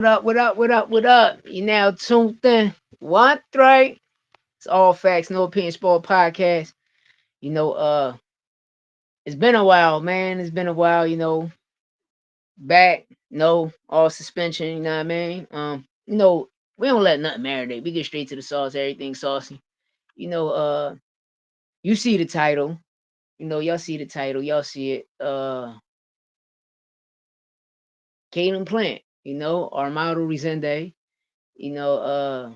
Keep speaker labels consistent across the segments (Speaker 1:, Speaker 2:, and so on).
Speaker 1: What up? You now tuned in. What right? It's all facts, no opinion sport podcast. You know, it's been a while, man. It's been a while, back, no, all suspension, you know what I mean? We don't let nothing marinate. We get straight to the sauce, everything saucy. You know, you see the title. Y'all see the title, y'all see it. Caden Plant, Armando Resende, you know,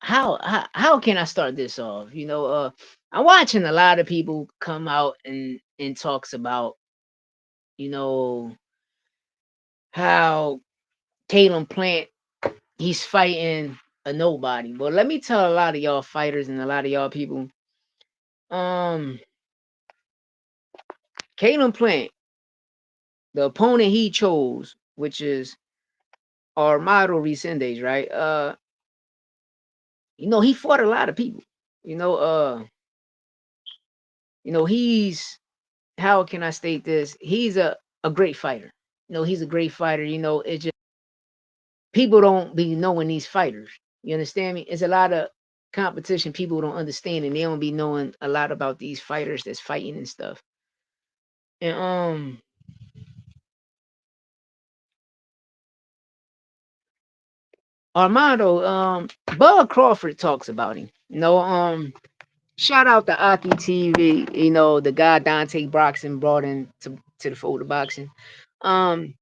Speaker 1: how can I start this off? I'm watching a lot of people come out and talks about, you know, how Caleb Plant he's fighting a nobody. But let me tell a lot of y'all fighters and a lot of y'all people, um, Caleb Plant, the opponent he chose, which is Armando Resendez, right? He fought a lot of people. You know, uh, he's how can I state this? He's a great fighter. He's a great fighter. It just people don't be knowing these fighters. You understand me? It's a lot of competition people don't understand, and they don't be knowing a lot about these fighters that's fighting and stuff. And Armando, Bud Crawford talks about him. Shout out to Aki TV. The guy Dante Broxton brought in to the fold of boxing. Um,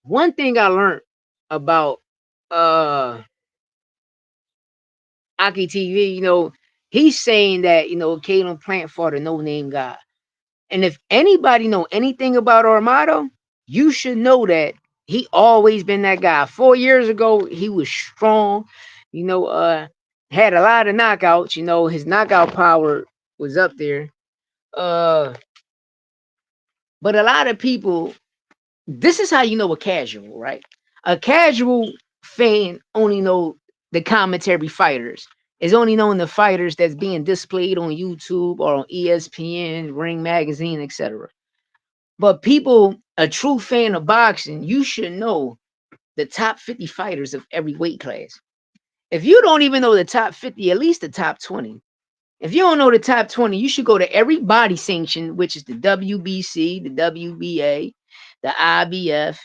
Speaker 1: One thing I learned about uh Aki TV, he's saying that, Caleb Plant fought a no-name guy. And if anybody know anything about Armado, you should know that he always been that guy. 4 years ago, he was strong, you know, uh had a lot of knockouts, his knockout power was up there. Uh but a lot of people, this is how you know a casual, right? A casual fan only know the commentary fighters. Is only knowing the fighters that's being displayed on YouTube or on ESPN, Ring Magazine, etc. But people, a true fan of boxing, you should know the top 50 fighters of every weight class. If you don't even know the top 50, at least the top 20. If you don't know the top 20, you should go to every body sanction, which is the WBC, the WBA, the IBF,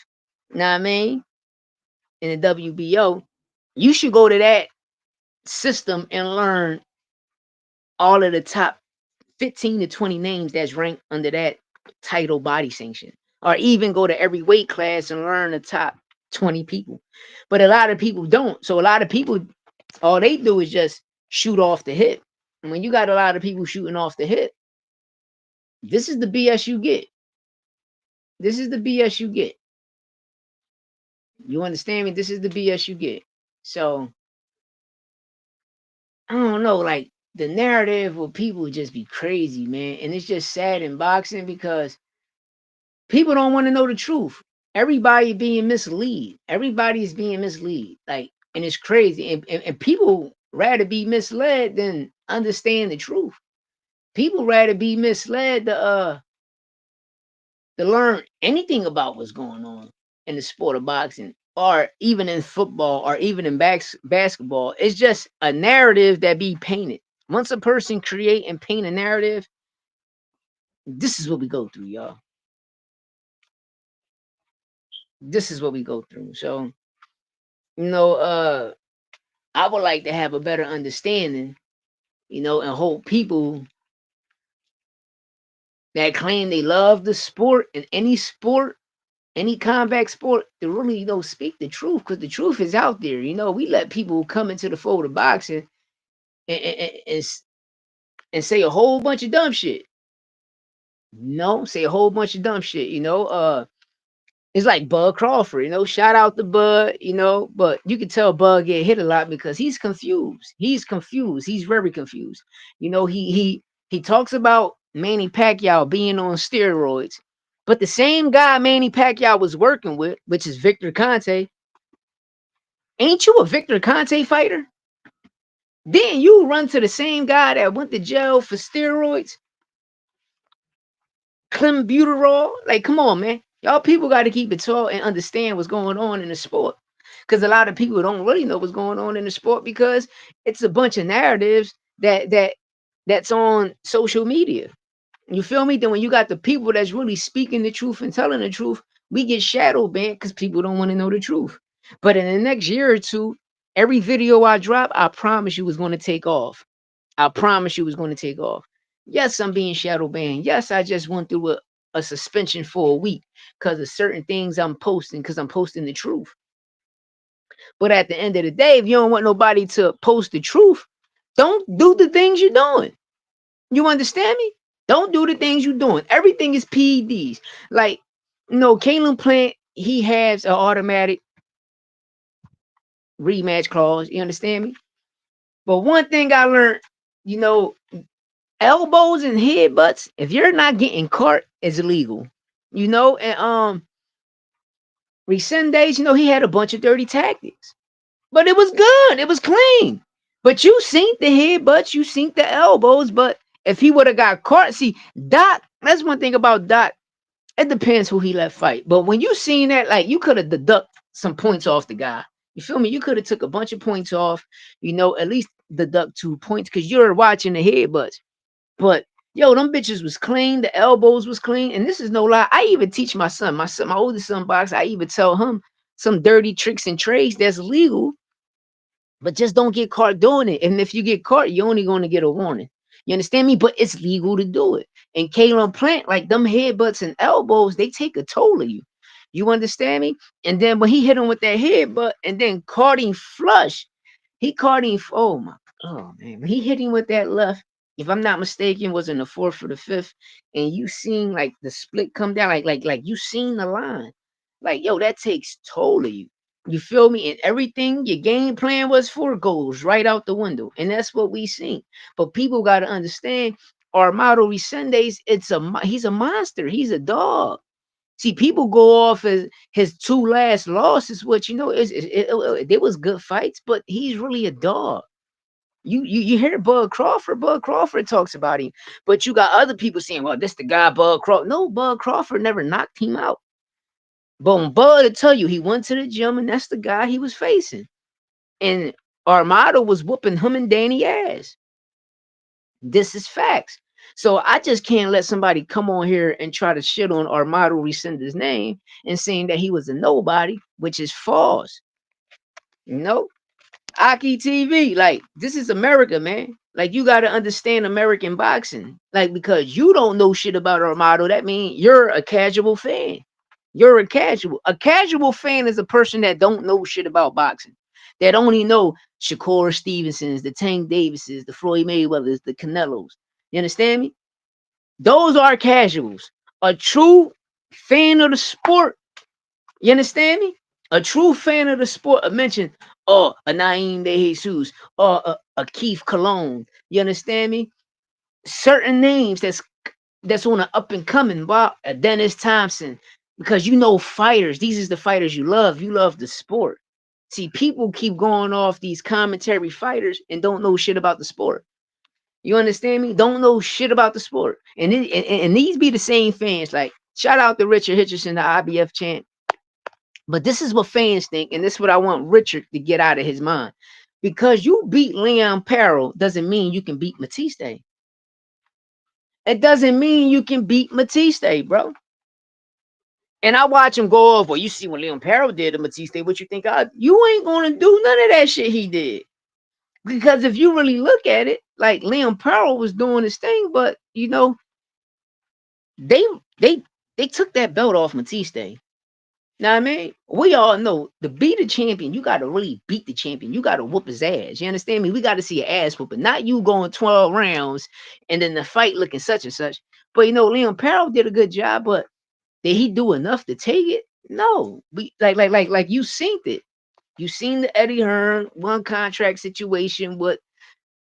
Speaker 1: know what I mean? And the WBO. You should go to that system and learn all of the top 15 to 20 names that's ranked under that title body sanction. Or even go to every weight class and learn the top 20 people. But a lot of people don't. So a lot of people, all they do is just shoot off the hip. And when you got a lot of people shooting off the hip, this is the BS you get. This is the BS you get. You understand me? This is the BS you get. So I don't know, like the narrative of people just be crazy, man. And it's just sad in boxing because people don't want to know the truth. Everybody being misled. Everybody is being misled. Like, and it's crazy. And people rather be misled than understand the truth. People rather be misled to learn anything about what's going on in the sport of boxing or even in football or even in basketball. It's just a narrative that be painted. Once a person create and paint a narrative, this is what we go through, y'all. This is what we go through. So, you know, uh, I would like to have a better understanding, and hope people that claim they love the sport, any combat sport, to really, speak the truth, because the truth is out there. We let people come into the fold of boxing and say a whole bunch of dumb shit. No, say a whole bunch of dumb shit. It's like Bud Crawford. Shout out to Bud. But you can tell Bud get hit a lot because he's confused. He's confused. He's very confused. He talks about Manny Pacquiao being on steroids, but the same guy Manny Pacquiao was working with, which is Victor Conte, ain't you a Victor Conte fighter? Then you run to the same guy that went to jail for steroids, clenbuterol. Like, come on, man. Y'all people got to keep it tall and understand what's going on in the sport. Because a lot of people don't really know what's going on in the sport because it's a bunch of narratives that's on social media. You feel me? Then when you got the people that's really speaking the truth and telling the truth, we get shadow banned because people don't want to know the truth. But in the next year or two, every video I drop, I promise you was going to take off. I promise you was going to take off. Yes, I'm being shadow banned. Yes, I just went through a suspension for a week because of certain things I'm posting because I'm posting the truth. But at the end of the day, if you don't want nobody to post the truth, don't do the things you're doing. You understand me? Don't do the things you're doing. Everything is PEDs. Like, Caleb Plant, he has an automatic rematch clause. You understand me? But one thing I learned, you know, elbows and headbutts, if you're not getting caught, is illegal. And Resendez, he had a bunch of dirty tactics. But it was good. It was clean. But you seen the headbutts, you seen the elbows, but if he would have got caught, see, Doc, that's one thing about Doc. It depends who he let fight. But when you seen that, like, you could have deduct some points off the guy. You feel me? You could have took a bunch of points off, at least deduct 2 points because you're watching the headbutts. But yo, them bitches was clean. The elbows was clean. And this is no lie. I even teach my son, my oldest son box. I even tell him some dirty tricks and trades that's legal, but just don't get caught doing it. And if you get caught, you're only going to get a warning. You understand me? But it's legal to do it. And Caleb Plant, like them headbutts and elbows, they take a toll of you. You understand me? And then when he hit him with that headbutt and then caught him flush, he caught him. Oh man, when he hit him with that left, if I'm not mistaken, was in the fourth or the fifth, and you seen like the split come down, like you seen the line, like yo, that takes toll of you. You feel me? And everything your game plan was for goes right out the window, and that's what we seen. But people got to understand, Armando Resendez, he's a monster. He's a dog. See, people go off as his two last losses, which they was good fights, but he's really a dog. You hear Bud Crawford. Bud Crawford talks about him, but you got other people saying, "Well, this the guy Bud Crawford." No, Bud Crawford never knocked him out. But Bud will tell you he went to the gym, and that's the guy he was facing. And Armado was whooping him and Danny ass. This is facts. So I just can't let somebody come on here and try to shit on Armado Resendez's name and saying that he was a nobody, which is false. No, Aki TV, like this is America, man. Like you got to understand American boxing. Like because you don't know shit about Armado, that means you're a casual fan. You're a casual. A casual fan is a person that don't know shit about boxing. That only know Shakur Stevensons, the Tank Davises, the Floyd Mayweathers, the Canelos. You understand me? Those are casuals. A true fan of the sport, you understand me? A true fan of the sport, I mentioned, a Naeem De Jesus, or a Keith Cologne. You understand me? Certain names that's on an up and coming. Wow, Dennis Thompson, because fighters. These is the fighters you love. You love the sport. See, people keep going off these commentary fighters and don't know shit about the sport. You understand me? Don't know shit about the sport. And these be the same fans. Like, shout out to Richard Hitcherson, the IBF champ. But this is what fans think, and this is what I want Richard to get out of his mind. Because you beat Leon Perro doesn't mean you can beat Matiste. It doesn't mean you can beat Matiste, bro. And I watch him go off. Well, you see what Leon Perro did to Matiste, what you think? You ain't going to do none of that shit he did. Because if you really look at it, like Leon Perro was doing his thing, but, they they they took that belt off Matiste. Now what I mean, we all know to be the champion, you got to really beat the champion. You got to whoop his ass. You understand me? We got to see an ass whooping, not you going 12 rounds and then the fight looking such and such. But Leon Perro did a good job, but did he do enough to take it? No. We like you seen it. You seen the Eddie Hearn one contract situation with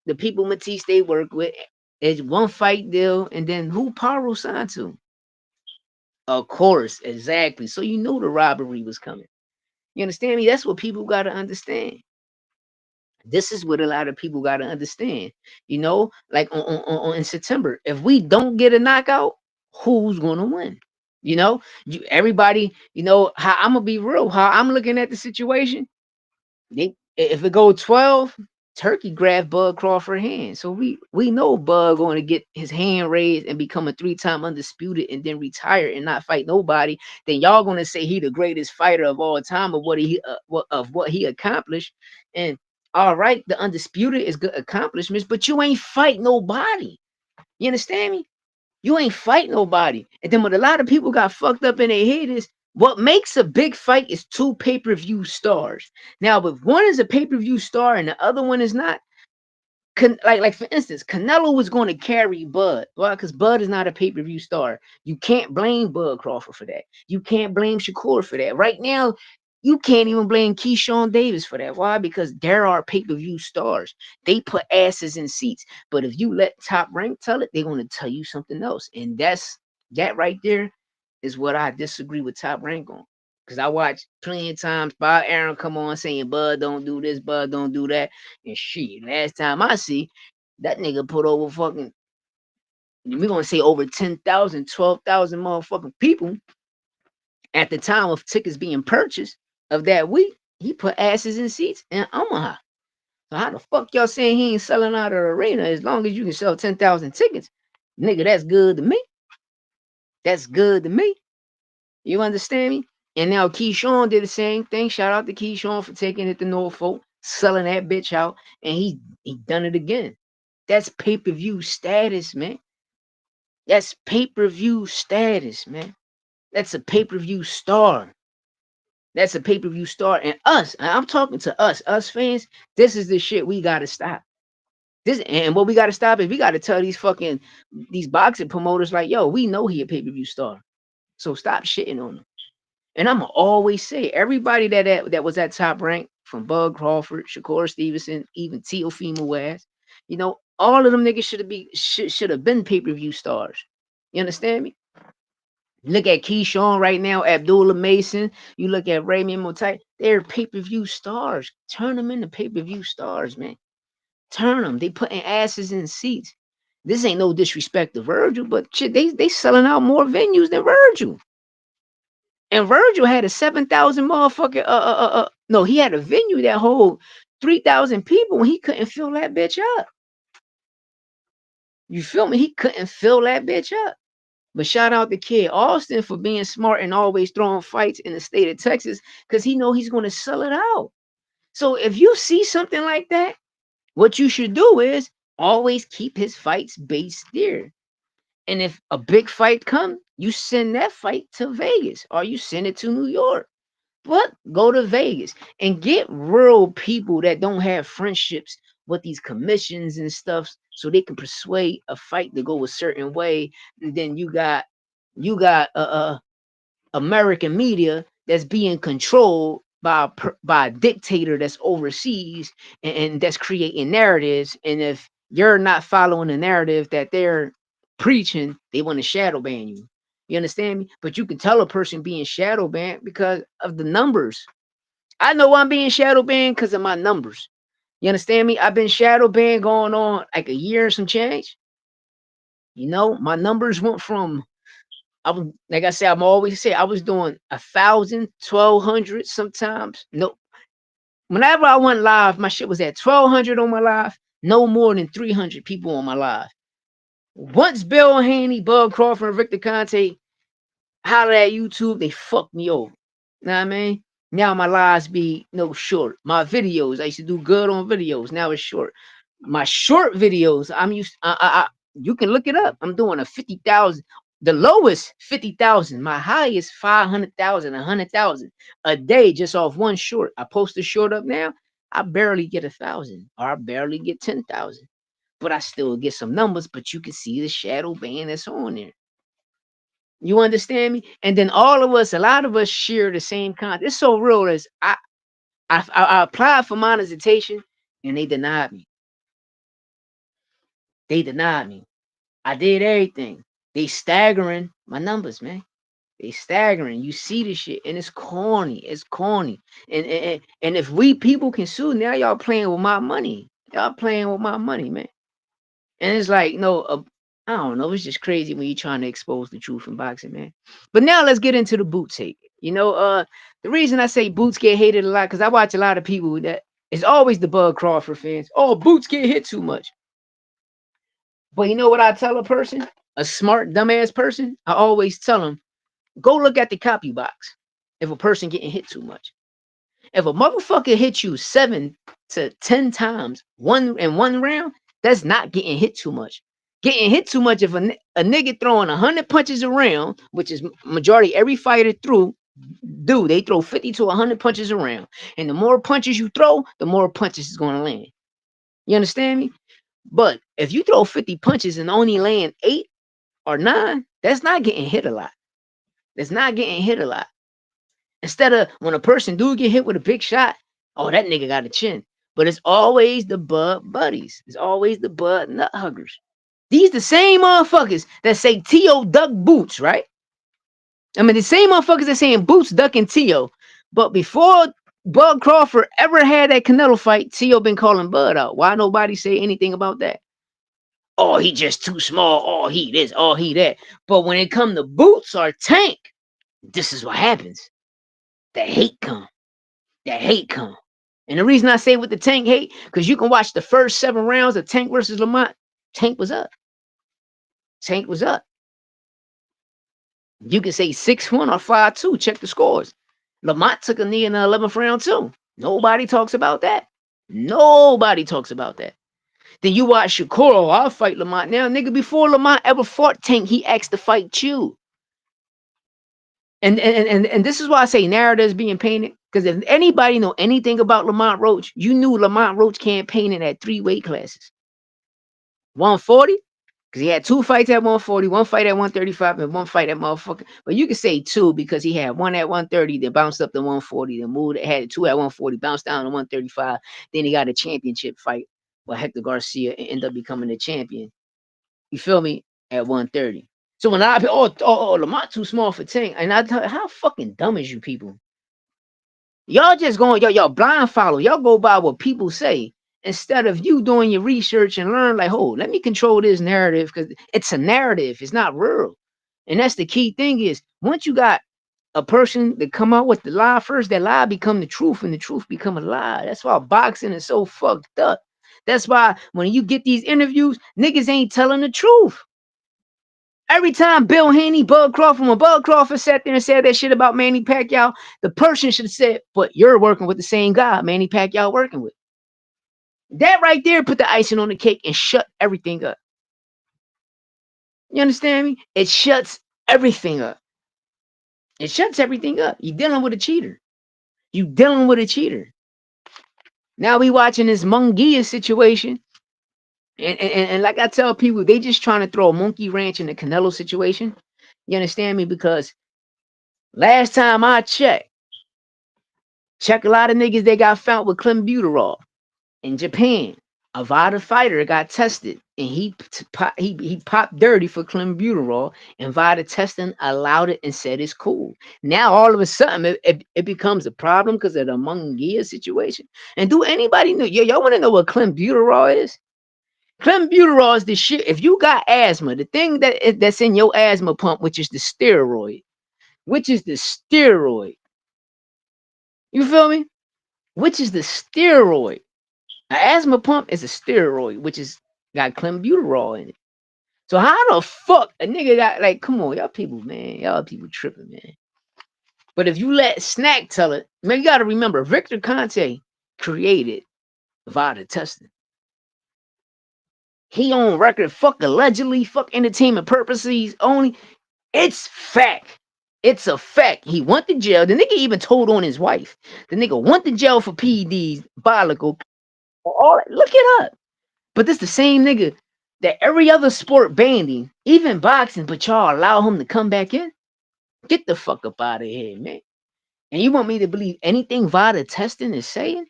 Speaker 1: the people Matisse they work with. It's one fight deal, and then who Paro signed to? Of course, exactly. So the robbery was coming. You understand me? That's what people got to understand. This is what a lot of people got to understand. Like in September, if we don't get a knockout, who's going to win? You know, everybody, how I'm gonna be real, how I'm looking at the situation. If it go 12, Turkey grabbed Bud Crawford hand. So we know Bud going to get his hand raised and become a 3-time undisputed and then retire and not fight nobody. Then y'all gonna say he the greatest fighter of all time of what he accomplished. And all right, the undisputed is good accomplishments, but you ain't fight nobody. You understand me? You ain't fight nobody. And then what a lot of people got fucked up in their head is what makes a big fight is 2 pay-per-view stars. Now, if one is a pay-per-view star and the other one is not, like for instance, Canelo was going to carry Bud. Why? Because Bud is not a pay-per-view star. You can't blame Bud Crawford for that. You can't blame Shakur for that. Right now, you can't even blame Keyshawn Davis for that. Why? Because there are pay-per-view stars. They put asses in seats. But if you let Top Rank tell it, they're going to tell you something else. And that right there is what I disagree with Top Rank on. Because I watched plenty of times Bob Aaron come on saying, Bud don't do this, Bud don't do that. And shit, last time I see, that nigga put over fucking, we're gonna say over 10,000, 12,000 motherfucking people at the time of tickets being purchased of that week. He put asses in seats in Omaha. So how the fuck y'all saying he ain't selling out of the arena as long as you can sell 10,000 tickets? Nigga, that's good to me. That's good to me. You understand me? And now Keyshawn did the same thing. Shout out to Keyshawn for taking it to Norfolk, selling that bitch out, and he done it again. That's pay-per-view status, man. That's pay-per-view status, man. That's a pay-per-view star. That's a pay-per-view star. And I'm talking to us fans, this is the shit we gotta stop. This and what we gotta stop is we gotta tell these boxing promoters like, yo, we know he a pay-per-view star. So stop shitting on him. And I'ma always say everybody that was at Top Rank, from Bud Crawford, Shakur Stevenson, even Teofimo West, all of them niggas should have been pay-per-view stars. You understand me? Look at Keyshawn right now, Abdullah Mason. You look at Raymond Motai, they're pay-per-view stars. Turn them into pay-per-view stars, man. Turn them. They putting asses in seats. This ain't no disrespect to Virgil, but shit, they selling out more venues than Virgil. And Virgil had a 7,000 motherfucker. No, he had a venue that hold 3,000 people, and he couldn't fill that bitch up. You feel me? He couldn't fill that bitch up. But shout out to Kid Austin for being smart and always throwing fights in the state of Texas because he know he's going to sell it out. So if you see something like that, what you should do is always keep his fights based there. And if a big fight come, you send that fight to Vegas or you send it to New York. But go to Vegas and get real people that don't have friendships with these commissions and stuff so they can persuade a fight to go a certain way. And then you got American media that's being controlled by a dictator that's overseas and that's creating narratives. And if you're not following the narrative that they're preaching, they want to shadow ban you. You understand me? But you can tell a person being shadow banned because of the numbers. I know I'm being shadow banned because of my numbers. You understand me? I've been shadow banned going on like a year and some change. My numbers went from, I was, like I said, I'm always say I was doing 1,000, 1,200 sometimes. No, whenever I went live, my shit was at 1,200 on my live. No more than 300 people on my live. Once Bill Haney, Bud Crawford, and Victor Conte holler at YouTube, they fucked me over. Know what I mean? Now my lives be no short. My videos, I used to do good on videos. Now it's short. My short videos, I'm used. You can look it up. I'm doing a 50,000. The lowest 50,000. My highest 500,000, 100,000 a day just off one short. I post a short up now. I barely get 1,000, or I barely get 10,000. But I still get some numbers. But you can see the shadow band that's on there. You understand me? And then all of us, a lot of us share the same content. It's so real as I applied for monetization and they denied me. They denied me. I did everything. They staggering my numbers, man. They staggering. You see this shit, and it's corny. It's corny. And if we people can sue, now y'all playing with my money. Y'all playing with my money, man. And it's like, no, I don't know. It's just crazy when you're trying to expose the truth in boxing, man. But now let's get into the Boots hate. The reason I say Boots get hated a lot because I watch a lot of people that it's always the Bud Crawford fans. Oh, Boots get hit too much. But you know what I tell a person, a smart dumbass person? I always tell them, go look at the copy box. If a person getting hit too much, if a motherfucker hits you 7 to 10 times one round, that's not getting hit too much. Getting hit too much if a nigga throwing 100 punches around, which is majority every fighter they throw 50 to 100 punches around, and the more punches you throw, the more punches is going to land. You understand me? But if you throw 50 punches and only land 8 or 9, that's not getting hit a lot. That's not getting hit a lot. Instead of when a person do get hit with a big shot, oh, that nigga got a chin. But it's always the Bud buddies. It's always the Bud nut huggers. These the same motherfuckers that say T.O. duck Boots, right? I mean, the same motherfuckers that saying Boots ducking T.O. But before Bud Crawford ever had that Canelo fight, T.O. been calling Bud out. Why nobody say anything about that? Oh, he just too small. Oh, he this. Oh, he that. But when it come to Boots or Tank, this is what happens. The hate come. That hate come. And the reason I say with the Tank hate, because you can watch the first 7 rounds of Tank versus Lamont. Tank was up. Tank was up. You can say 6-1 or 5-2. Check the scores. Lamont took a knee in the 11th round too. Nobody talks about that. Nobody talks about that. Then you watch Shakur. Oh, I'll fight Lamont now. Nigga, before Lamont ever fought Tank, he asked to fight you. And this is why I say narratives being painted. Because if anybody know anything about Lamont Roach, you knew Lamont Roach campaigning at 3 weight classes. 140, because he had 2 fights at 140, 1 fight at 135, and 1 fight at motherfucker. But you could say 2 because he had 1 at 130, then bounced up to 140, then moved, had 2 at 140, bounced down to 135. Then he got a championship fight with Hector Garcia and ended up becoming the champion. You feel me? At 130. So when Lamont too small for Tank, and I tell you, how fucking dumb is you people? Y'all just going, y'all blind follow. Y'all go by what people say instead of you doing your research and learn like, oh, let me control this narrative because it's a narrative. It's not real. And that's the key thing is once you got a person that come out with the lie first, that lie become the truth and the truth become a lie. That's why boxing is so fucked up. That's why when you get these interviews, niggas ain't telling the truth. Every time Bill Haney, Bud Crawford, when Bud Crawford sat there and said that shit about Manny Pacquiao, the person should have said, but you're working with the same guy Manny Pacquiao working with. That right there put the icing on the cake and shut everything up. You understand me? It shuts everything up. It shuts everything up. You're dealing with a cheater. You dealing with a cheater. Now we watching this Munguia situation. And like I tell people, they just trying to throw a monkey wrench in the Canelo situation. You understand me? Because last time I checked a lot of niggas that got found with clenbuterol in Japan. A Vada fighter got tested and he popped dirty for clenbuterol and Vada testing allowed it and said it's cool. Now all of a sudden it becomes a problem because of the Munguia situation. And do anybody know? Y'all want to know what clenbuterol is? Clenbuterol is the shit. If you got asthma, the thing that's in your asthma pump, which is the steroid, You feel me? Which is the steroid. An asthma pump is a steroid, which is got clenbuterol in it. So how the fuck a nigga got like, come on, y'all people, man. Y'all people tripping, man. But if you let Snack tell it, man, you gotta remember, Victor Conte created Vada testing. He on record, fuck allegedly, fuck entertainment purposes only. It's fact. It's a fact. He went to jail. The nigga even told on his wife. The nigga went to jail for PEDs, biological, all that. Look it up. But this the same nigga that every other sport banned him, even boxing, but y'all allow him to come back in? Get the fuck up out of here, man. And you want me to believe anything Vada testing is saying?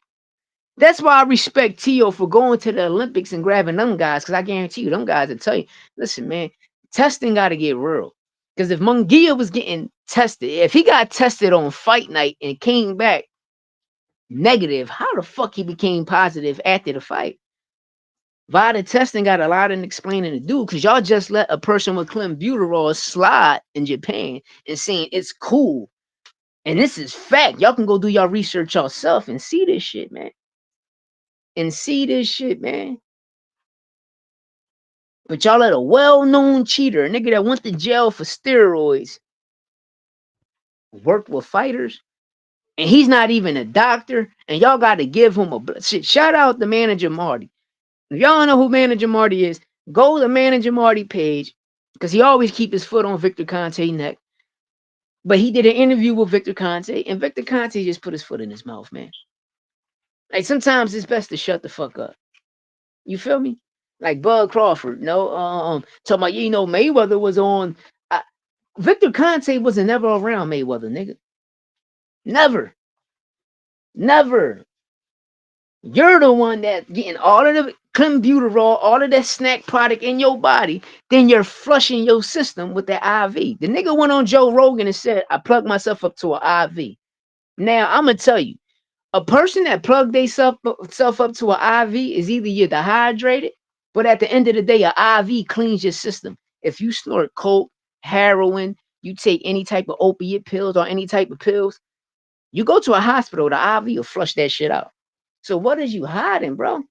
Speaker 1: That's why I respect T.O. for going to the Olympics and grabbing them guys, because I guarantee you, them guys will tell you, listen, man, testing got to get real. Because if Munguia was getting tested, if he got tested on fight night and came back negative, how the fuck he became positive after the fight? VADA testing got a lot of explaining to do because y'all just let a person with clenbuterol slide in Japan and saying it's cool. And this is fact. Y'all can go do y'all research yourself and see this shit, man. And see this shit, man. But y'all let a well-known cheater, a nigga that went to jail for steroids, work with fighters, and he's not even a doctor, and y'all got to give him a shit. Shout out the manager Marty. If y'all don't know who manager Marty is, go to the manager Marty page because he always keep his foot on Victor Conte's neck. But he did an interview with Victor Conte, and Victor Conte just put his foot in his mouth, man. Like sometimes it's best to shut the fuck up. You feel me? Like Bud Crawford, no, talking about Mayweather was on. Victor Conte wasn't never around Mayweather, nigga. Never, never. You're the one that getting all of the clenbuterol, all of that snack product in your body. Then you're flushing your system with that IV. The nigga went on Joe Rogan and said, "I plugged myself up to an IV." Now I'm gonna tell you, a person that plugged themselves up to an IV is either you're dehydrated, but at the end of the day, an IV cleans your system. If you snort coke, heroin, you take any type of opiate pills or any type of pills, you go to a hospital, the IV will flush that shit out. So what is you hiding, bro?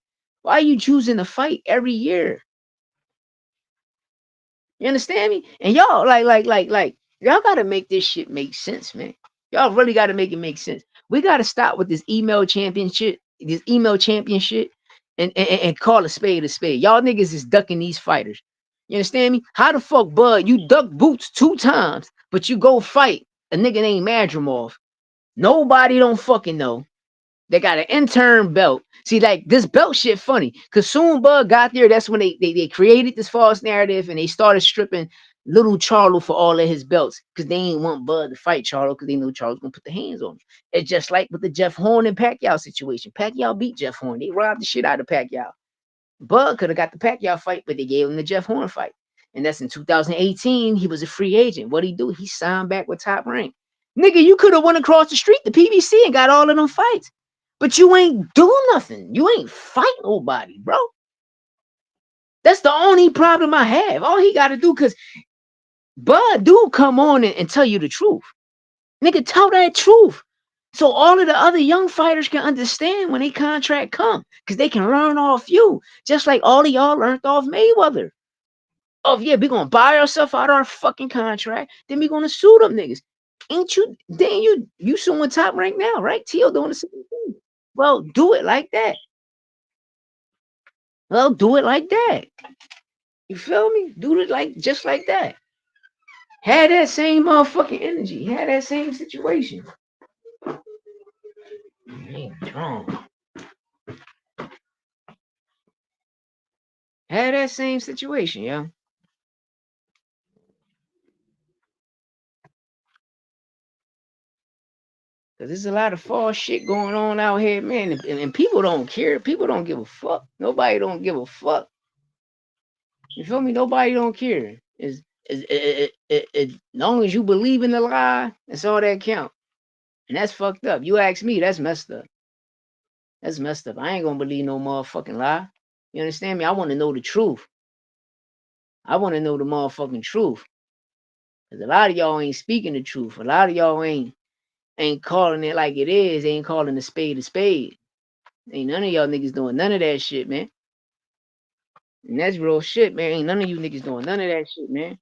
Speaker 1: Why are you choosing to fight every year? You understand me? And y'all y'all gotta make this shit make sense, man. Y'all really gotta make it make sense. We gotta stop with this email championship, and call a spade a spade. Y'all niggas is ducking these fighters. You understand me? How the fuck, Bud? You duck boots 2 times, but you go fight a nigga named Madrimov. Nobody don't fucking know. They got an intern belt. See, like this belt shit funny. Cause soon Bud got there, that's when they created this false narrative and they started stripping little Charlo for all of his belts. Cause they ain't want Bud to fight Charlo because they knew Charlo was gonna put the hands on him. It's just like with the Jeff Horn and Pacquiao situation. Pacquiao beat Jeff Horn. They robbed the shit out of Pacquiao. Bud could have got the Pacquiao fight, but they gave him the Jeff Horn fight. And that's in 2018. He was a free agent. What'd he do? He signed back with Top Rank. Nigga, you could have went across the street to PBC and got all of them fights. But you ain't doing nothing. You ain't fight nobody, bro. That's the only problem I have. All he got to do, because Bud do come on and tell you the truth. Nigga, tell that truth. So all of the other young fighters can understand when they contract come. Because they can learn off you. Just like all of y'all learned off Mayweather. Oh, yeah, we going to buy ourselves out our fucking contract. Then we going to sue them niggas. Ain't you? Then you suing Top Rank now, right? T.O. doing the same thing. Well, do it like that. Well, do it like that. You feel me? Do it like just like that. Had that same motherfucking energy. Had that same situation. Man, wrong. Had that same situation, yo. Cause there's a lot of false shit going on out here, man, and people don't care. People don't give a fuck. Nobody don't give a fuck. You feel me? Nobody don't care. As long as you believe in the lie, that's all that count. And that's fucked up. You ask me, that's messed up. That's messed up. I ain't gonna believe no motherfucking lie. You understand me? I want to know the truth. I want to know the motherfucking truth. Cause a lot of y'all ain't speaking the truth. A lot of y'all ain't calling it like it is. They ain't calling a spade a spade. Ain't none of y'all niggas doing none of that shit, man. And that's real shit, man. Ain't none of you niggas doing none of that shit, man.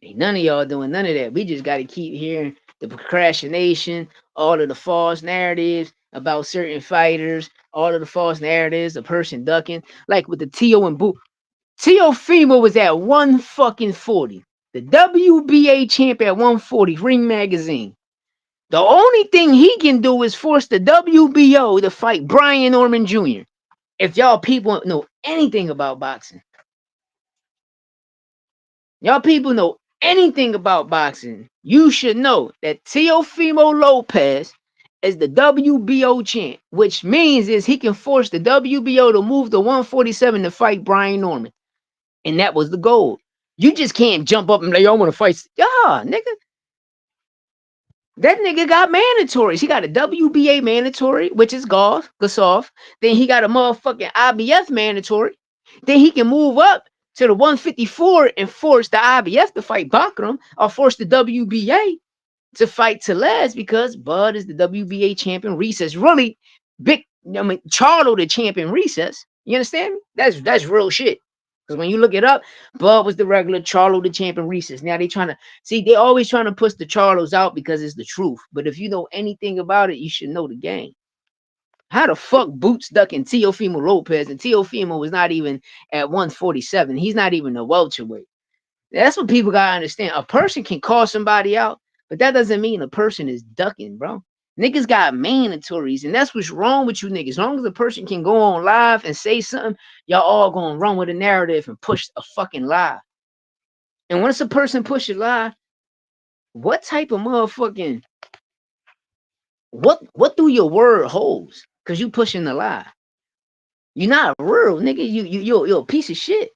Speaker 1: Ain't none of y'all doing none of that. We just got to keep hearing the procrastination, all of the false narratives about certain fighters, all of the false narratives, the person ducking, like with the T.O. and Boo. T.O. Fimo was at 140. The WBA champ at 140, Ring Magazine. The only thing he can do is force the WBO to fight Brian Norman Jr. If y'all people know anything about boxing, y'all people know anything about boxing, you should know that Teofimo Lopez is the WBO champ, which means is he can force the WBO to move to 147 to fight Brian Norman. And that was the goal. You just can't jump up and like, I want to fight. Yeah, nigga. That nigga got mandatories. He got a WBA mandatory, which is golf. Then he got a motherfucking IBF mandatory. Then he can move up to the 154 and force the IBF to fight Bakram or force the WBA to fight Tellez because Bud is the WBA champion. Recess really big. I mean, Charlo the champion. Recess. You understand me? That's real shit. Because when you look it up, Bud was the regular, Charlo the champion. Recess. Now they trying to see. They always trying to push the Charlos out because it's the truth. But if you know anything about it, you should know the game. How the fuck Boots ducking Teofimo Lopez, and Teofimo was not even at 147. He's not even a welterweight. That's what people gotta understand. A person can call somebody out, but that doesn't mean a person is ducking, bro. Niggas got mandatories, and that's what's wrong with you niggas. As long as a person can go on live and say something, y'all all gonna run with a narrative and push a fucking lie. And once a person push a lie, what type of motherfucking what do your word holds? Cause you pushing the lie. You're not real, nigga. You're a piece of shit.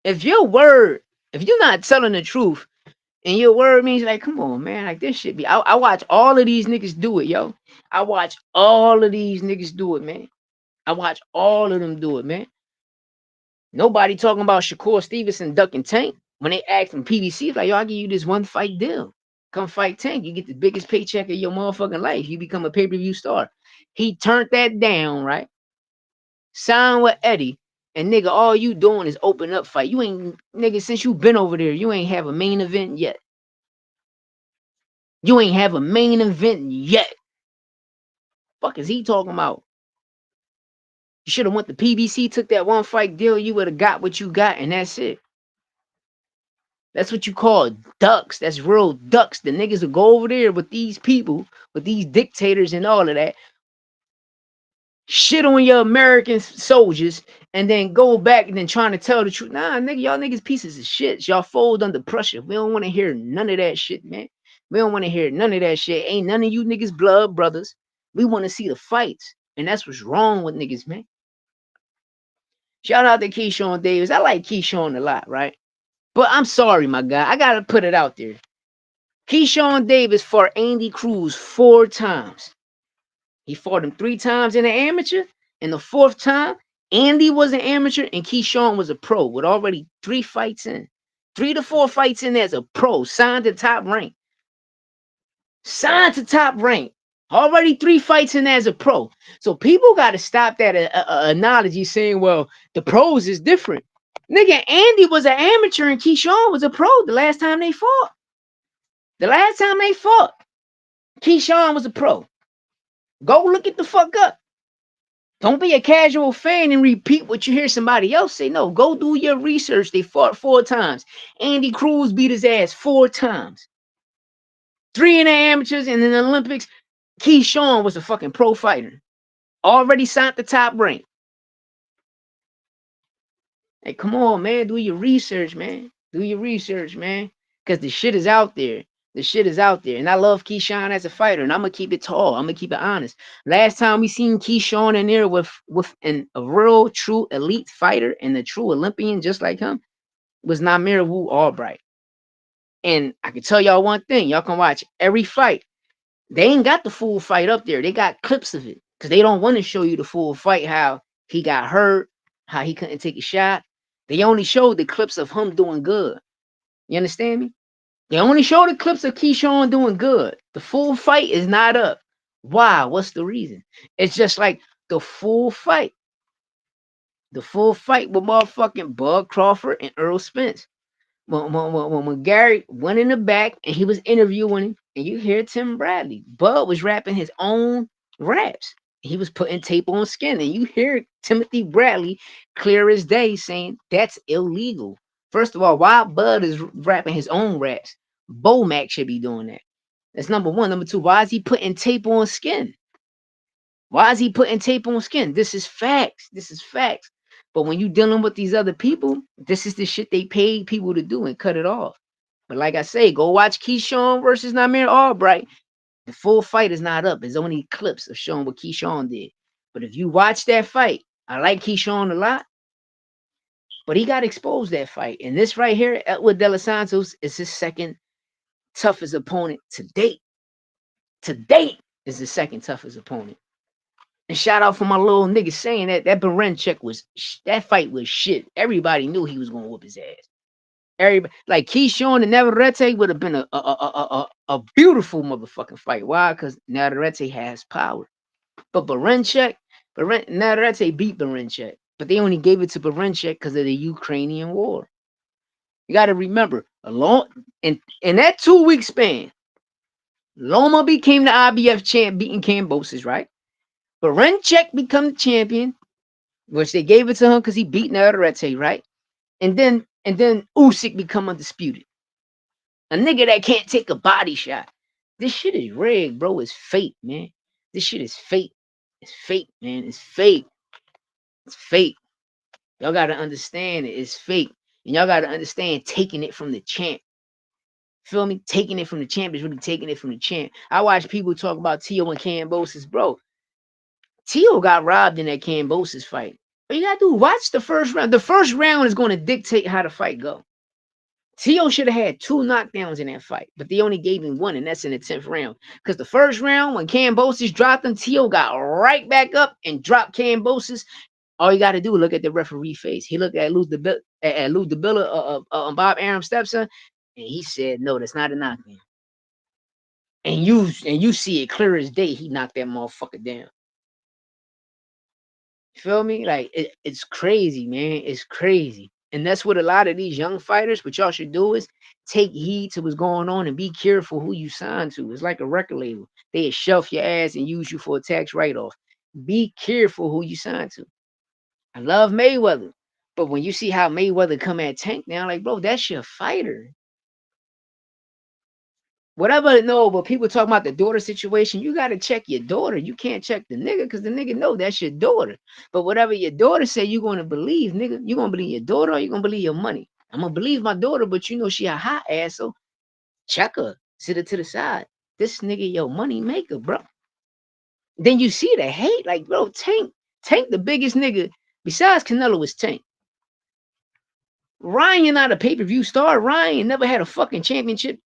Speaker 1: If your word, if you're not telling the truth, and your word means like, come on, man, like this shit be. I watch all of these niggas do it, yo. I watch all of these niggas do it, man. I watch all of them do it, man. Nobody talking about Shakur Stevenson ducking Tank when they asked from PBC, like, yo, I'll give you this one fight deal. Come fight Tank. You get the biggest paycheck of your motherfucking life. You become a pay-per-view star. He turned that down, right? Signed with Eddie. And nigga, all you doing is open up fight. You ain't, nigga, since you been over there, you ain't have a main event yet. You ain't have a main event yet. Fuck is he talking about? You should have went to PBC, took that one fight deal, you would have got what you got, and that's it. That's what you call ducks. That's real ducks. The niggas will go over there with these people, with these dictators and all of that, shit on your American soldiers, and then go back and then trying to tell the truth. Nah, nigga, y'all niggas pieces of shit. Y'all fold under pressure. We don't want to hear none of that shit, man. We don't want to hear none of that shit. Ain't none of you niggas blood brothers. We want to see the fights. And that's what's wrong with niggas, man. Shout out to Keyshawn Davis. I like Keyshawn a lot, right? But I'm sorry, my guy. I gotta put it out there. Keyshawn Davis fought Andy Cruz 4 times. He fought him 3 times in the amateur, and the 4th time, Andy was an amateur and Keyshawn was a pro with already 3 fights in. 3 to 4 fights in as a pro, signed to top rank. Signed to top rank. Already 3 fights in as a pro. So people got to stop that analogy saying, well, the pros is different. Nigga, Andy was an amateur and Keyshawn was a pro the last time they fought. The last time they fought, Keyshawn was a pro. Go look it the fuck up. Don't be a casual fan and repeat what you hear somebody else say. No, go do your research. They fought 4 times. Andy Cruz beat his ass 4 times. 3 in the amateurs, and in the Olympics, Keyshawn was a fucking pro fighter. Already signed the top rank. Hey, come on, man. Do your research, man. Do your research, man. Because the shit is out there. The shit is out there. And I love Keyshawn as a fighter. And I'm going to keep it tall. I'm going to keep it honest. Last time we seen Keyshawn in there with a real, true elite fighter and a true Olympian just like him was Namir Wu Albright. And I can tell y'all one thing. Y'all can watch every fight. They ain't got the full fight up there. They got clips of it. Because they don't want to show you the full fight, how he got hurt, how he couldn't take a shot. They only showed the clips of him doing good. You understand me? They only show the clips of Keyshawn doing good. The full fight is not up. Why? What's the reason? It's just like the full fight. The full fight with motherfucking Bud Crawford and Earl Spence. When Gary went in the back and he was interviewing him, and you hear Tim Bradley, Bud was rapping his own raps. He was putting tape on skin, and you hear Timothy Bradley clear as day saying that's illegal. First of all, why Bud is rapping his own raps? Bomac should be doing that. That's number one. Number two, why is he putting tape on skin? Why is he putting tape on skin? This is facts. This is facts. But when you dealing with these other people, this is the shit they paid people to do and cut it off. But like I say, go watch Keyshawn versus Namir Albright. The full fight is not up. There's only clips of showing what Keyshawn did. But if you watch that fight, I like Keyshawn a lot, but he got exposed that fight. And this right here, Edward De Los Santos, is his second toughest opponent to date. to date is the second toughest opponent. And shout out for my little nigga saying that Baranchuk was that fight was shit. Everybody knew he was gonna whoop his ass. Everybody like Keyshawn and Navarrete would have been a beautiful motherfucking fight. Why? Because Navarrete has power. But Navarrete beat Baranchuk. But they only gave it to Baranchuk because of the Ukrainian war. You got to remember, along in that 2 week span, Loma became the IBF champ, beating Kambosos, right? Baranchuk become the champion, which they gave it to him because he beat Navarrete, right? And then Usyk become undisputed. A nigga that can't take a body shot. This shit is rigged, bro. It's fake, man. This shit is fake. It's fake, man. It's fake. It's fake. Y'all gotta understand it. It's fake. And y'all gotta understand taking it from the champ. Feel me? Taking it from the champ is really taking it from the champ. I watch people talk about Tio and Kambosos, bro. Tio got robbed in that Kambosos fight. All you gotta do, watch the first round. The first round is gonna dictate how the fight go. Tio should have had 2 knockdowns in that fight, but they only gave him 1, and that's in the 10th round. Because the first round, when Kambosos dropped him, Tio got right back up and dropped Kambosos. All you got to do is look at the referee face. He looked at Lou DeBilla, Bob Arum's stepson, and he said, "No, that's not a knockdown." And you see it clear as day. He knocked that motherfucker down. You feel me? Like it's crazy, man. It's crazy. And that's what a lot of these young fighters, what y'all should do is take heed to what's going on and be careful who you sign to. It's like a record label. They shelf your ass and use you for a tax write-off. Be careful who you sign to. I love Mayweather. But when you see how Mayweather come at Tank now, like, bro, that's your fighter. Whatever, no, but people talk about the daughter situation. You got to check your daughter. You can't check the nigga because the nigga know that's your daughter. But whatever your daughter say, you're going to believe, nigga. You going to believe your daughter or you going to believe your money? I'm going to believe my daughter, but you know she a hot ass, so check her. Sit her to the side. This nigga your money maker, bro. Then you see the hate. Like, bro, Tank the biggest nigga. Besides Canelo was Tank. Ryan not a pay-per-view star. Ryan never had a fucking championship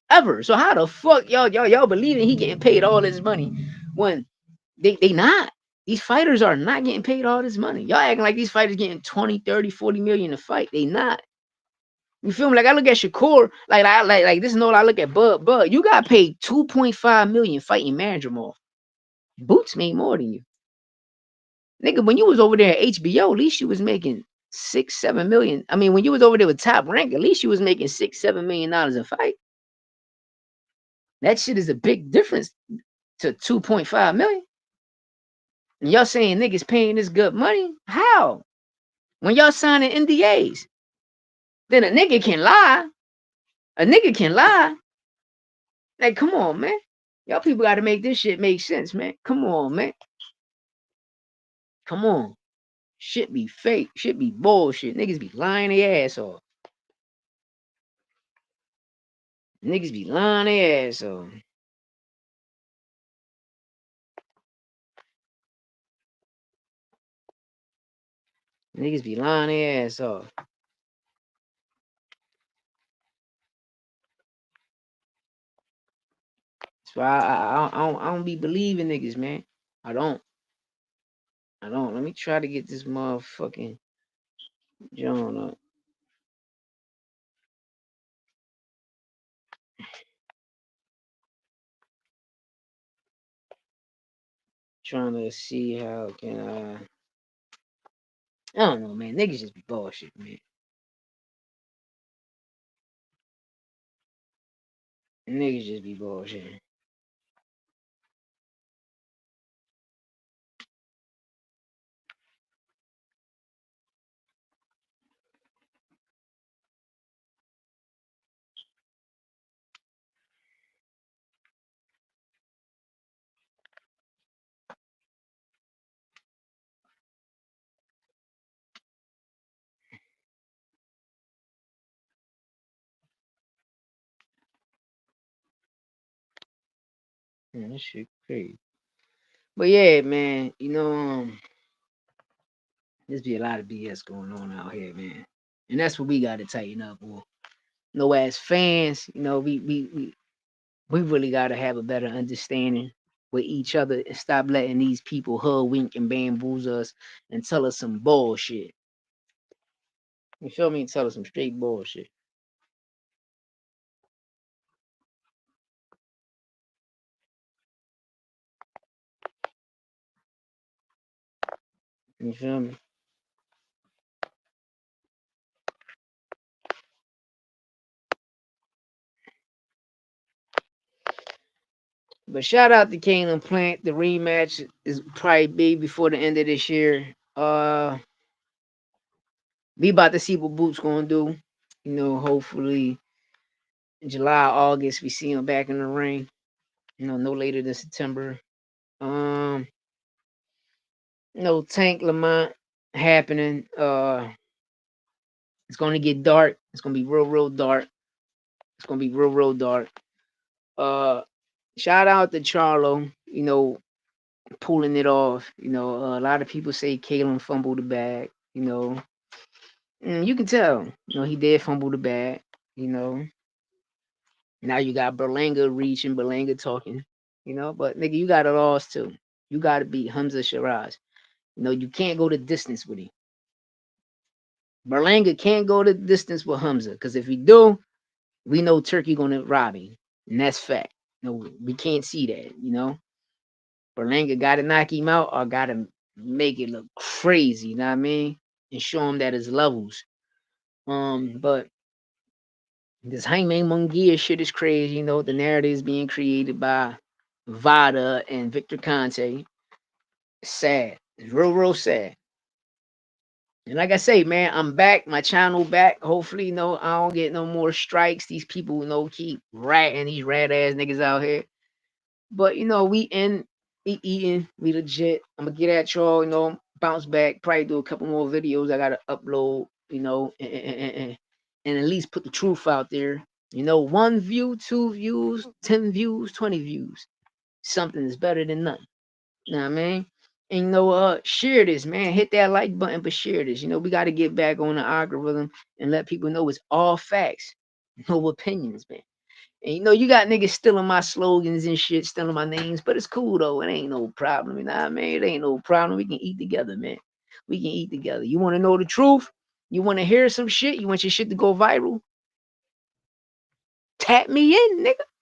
Speaker 1: ever. So how the fuck y'all believing he getting paid all this money when they not? These fighters are not getting paid all this money. Y'all acting like these fighters getting 20, 30, 40 million a fight. They not. You feel me? Like I look at Shakur, like this is no I look at Bud. Bud, you got paid 2.5 million fighting Madrimov. Boots made more than you. Nigga, when you was over there at HBO, at least you was making 6, 7 million. I mean, when you was over there with Top Rank, at least you was making 6, $7 million a fight. That shit is a big difference to 2.5 million. And y'all saying niggas paying this good money? How? When y'all signing NDAs, then a nigga can lie. A nigga can lie. Like, come on, man. Y'all people got to make this shit make sense, man. Come on, man. Come on. Shit be fake. Shit be bullshit. Niggas be lying their ass off. Niggas be lying their ass off. Niggas be lying their ass off. So I don't be believing niggas, man. I don't. I don't. Let me try to get this motherfucking John up. Trying to see how can I don't know, man. Niggas just be bullshit, man. Niggas just be bullshit. Man, this shit crazy. But yeah, man, there's be a lot of BS going on out here, man. And that's what we gotta tighten up, boy. No, as fans, we We really gotta have a better understanding with each other and stop letting these people hoodwink and bamboozle us and tell us some bullshit. You feel me? Tell us some straight bullshit. You feel me? But shout out to Kane Plant. The rematch is probably big before the end of this year. We about to see what Boot's gonna do. Hopefully in July, August, we see him back in the ring. No later than September. Um, Tank Lamont happening. It's gonna get dark. It's gonna be real, real dark. It's gonna be real, real dark. Uh, Shout out to Charlo. Pulling it off. A lot of people say Kalen fumbled the bag. You can tell. He did fumble the bag. You know, Now you got Berlanga reaching, Berlanga talking. But nigga, you got a loss too. You got to beat Hamza Shiraz. You can't go the distance with him. Berlanga can't go the distance with Hamza because if he do, we know Turkey gonna rob him, and that's fact. We can't see that. Berlanga got to knock him out or got to make it look crazy. You know what I mean? And show him that his levels. But this Jaime Munguia shit is crazy. The narrative is being created by Vada and Victor Conte. It's sad. It's real, real sad. And like I say, man, I'm back. My channel back. Hopefully, I don't get no more strikes. These people, keep ratting these rat ass niggas out here. But we eating, we legit. I'm gonna get at y'all, bounce back, probably do a couple more videos I gotta upload, and at least put the truth out there. 1 view, 2 views, 10 views, 20 views. Something is better than nothing. Know what I mean? And share this, man. Hit that like button, but share this. We gotta get back on the algorithm and let people know it's all facts, no opinions, man. And you got niggas stealing my slogans and shit, stealing my names, but it's cool though. It ain't no problem. You know what I mean? It ain't no problem. We can eat together, man. We can eat together. You want to know the truth? You want to hear some shit? You want your shit to go viral? Tap me in, nigga.